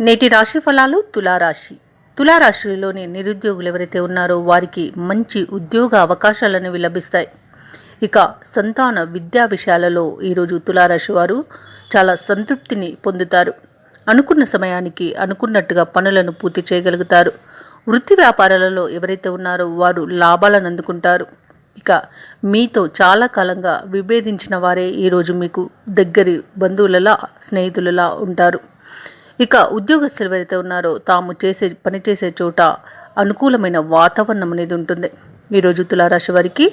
నేటి రాశి ఫలాలు తులారాశి. తులారాశిలోని నిరుద్యోగులు ఎవరైతే ఉన్నారో వారికి మంచి ఉద్యోగ అవకాశాలను లభిస్తాయి. ఇక సంతాన విద్యా విషయాలలో ఈరోజు తులారాశి వారు చాలా సంతృప్తిని పొందుతారు. అనుకున్న సమయానికి అనుకున్నట్టుగా పనులను పూర్తి చేయగలుగుతారు. వృత్తి వ్యాపారాలలో ఎవరైతే ఉన్నారో వారు లాభాలను అందుకుంటారు. ఇక మీతో చాలా కాలంగా విభేదించిన వారే ఈరోజు మీకు దగ్గరి బంధువులలా స్నేహితులలా ఉంటారు. ఇక ఉద్యోగస్తులు ఎవరైతే ఉన్నారో తాము పనిచేసే చోట అనుకూలమైన వాతావరణం అనేది ఉంటుంది. ఈరోజు తులారాశి వారికి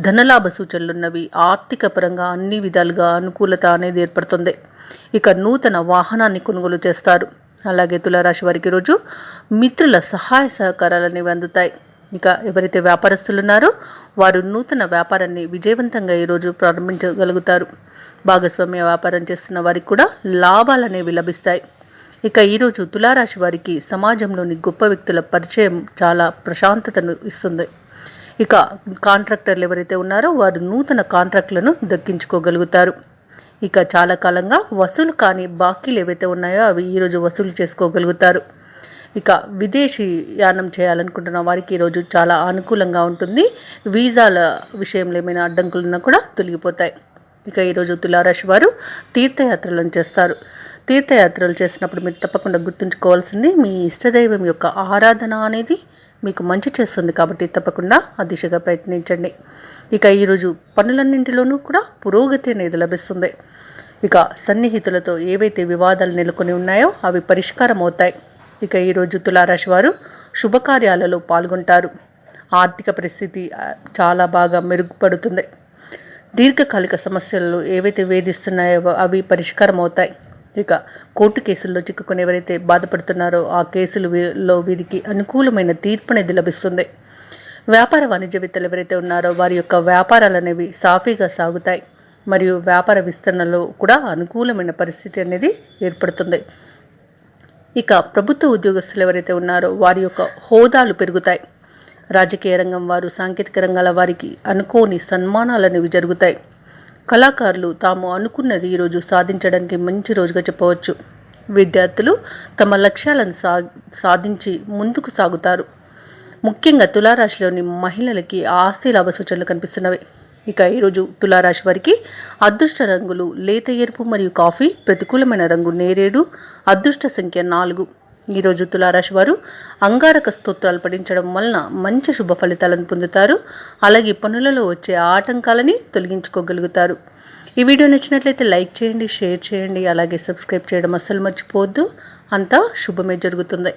ధనలాభ సూచనలు ఉన్నవి. ఆర్థిక పరంగా అన్ని విధాలుగా అనుకూలత అనేది ఏర్పడుతుంది. ఇక నూతన వాహనాన్ని కొనుగోలు చేస్తారు. అలాగే తులారాశి వారికి ఈరోజు మిత్రుల సహాయ సహకారాలు అనేవి అందుతాయి. ఇక ఎవరైతే వ్యాపారస్తులు ఉన్నారో వారు నూతన వ్యాపారాన్ని విజయవంతంగా ఈరోజు ప్రారంభించగలుగుతారు. భాగస్వామ్య వ్యాపారం చేస్తున్న వారికి కూడా లాభాలు అనేవి లభిస్తాయి. ఇక ఈరోజు తులారాశి వారికి సమాజంలోని గొప్ప వ్యక్తుల పరిచయం చాలా ప్రశాంతతను ఇస్తుంది. ఇక కాంట్రాక్టర్లు ఎవరైతే ఉన్నారో వారు నూతన కాంట్రాక్టులను దక్కించుకోగలుగుతారు. ఇక చాలా కాలంగా వసూలు కాని బాకీలు ఏవైతే ఉన్నాయో అవి ఈరోజు వసూలు చేసుకోగలుగుతారు. ఇక విదేశీ యానం చేయాలనుకుంటున్న వారికి ఈరోజు చాలా అనుకూలంగా ఉంటుంది. వీసాల విషయంలో ఏమైనా అడ్డంకులున్నా కూడా తొలగిపోతాయి. ఇక ఈరోజు తులారాశి వారు తీర్థయాత్రలను చేస్తారు. తీర్థయాత్రలు చేసినప్పుడు మీరు తప్పకుండా గుర్తుంచుకోవాల్సింది మీ ఇష్టదైవం యొక్క ఆరాధన అనేది మీకు మంచి చేస్తుంది. కాబట్టి తప్పకుండా ఆ దిశగా ప్రయత్నించండి. ఇక ఈరోజు పనులన్నింటిలోనూ కూడా పురోగతి అనేది లభిస్తుంది. ఇక సన్నిహితులతో ఏవైతే వివాదాలు నెలకొని ఉన్నాయో అవి పరిష్కారం అవుతాయి. ఇక ఈరోజు తులారాశి వారు శుభకార్యాలలో పాల్గొంటారు. ఆర్థిక పరిస్థితి చాలా బాగా మెరుగుపడుతుంది. దీర్ఘకాలిక సమస్యలు ఏవైతే వేధిస్తున్నాయో అవి పరిష్కారం అవుతాయి. ఇక కోర్టు కేసుల్లో చిక్కుకొని ఎవరైతే బాధపడుతున్నారో ఆ కేసులలో వీరికి అనుకూలమైన తీర్పు అనేది లభిస్తుంది. వ్యాపార వాణిజ్యవేత్తలు ఎవరైతే ఉన్నారో వారి యొక్క వ్యాపారాలు అనేవి సాఫీగా సాగుతాయి. మరియు వ్యాపార విస్తరణలో కూడా అనుకూలమైన పరిస్థితి అనేది ఏర్పడుతుంది. ఇక ప్రభుత్వ ఉద్యోగస్తులు ఎవరైతే ఉన్నారో వారి యొక్క హోదాలు పెరుగుతాయి. రాజకీయ రంగం వారు, సాంకేతిక రంగాల వారికి అనుకోని సన్మానాలు అనేవి జరుగుతాయి. కళాకారులు తాము అనుకున్నది ఈరోజు సాధించడానికి మంచి రోజుగా చెప్పవచ్చు. విద్యార్థులు తమ లక్ష్యాలను సాధించి ముందుకు సాగుతారు. ముఖ్యంగా తులారాశిలోని మహిళలకి ఆస్తి లాభ సూచనలు కనిపిస్తున్నవి. ఇక ఈరోజు తులారాశి వారికి అదృష్ట రంగులు లేత ఎరుపు మరియు కాఫీ, ప్రతికూలమైన రంగు నేరేడు, అదృష్ట సంఖ్య 4. ఈరోజు తులారాశి వారు అంగారక స్తోత్రాలు పఠించడం వలన మంచి శుభ ఫలితాలను పొందుతారు. అలాగే పనులలో వచ్చే ఆటంకాలని తొలగించుకోగలుగుతారు. ఈ వీడియో నచ్చినట్లయితే లైక్ చేయండి, షేర్ చేయండి, అలాగే సబ్స్క్రైబ్ చేయడం అస్సలు మర్చిపోవద్దు. అంతా శుభమే జరుగుతుంది.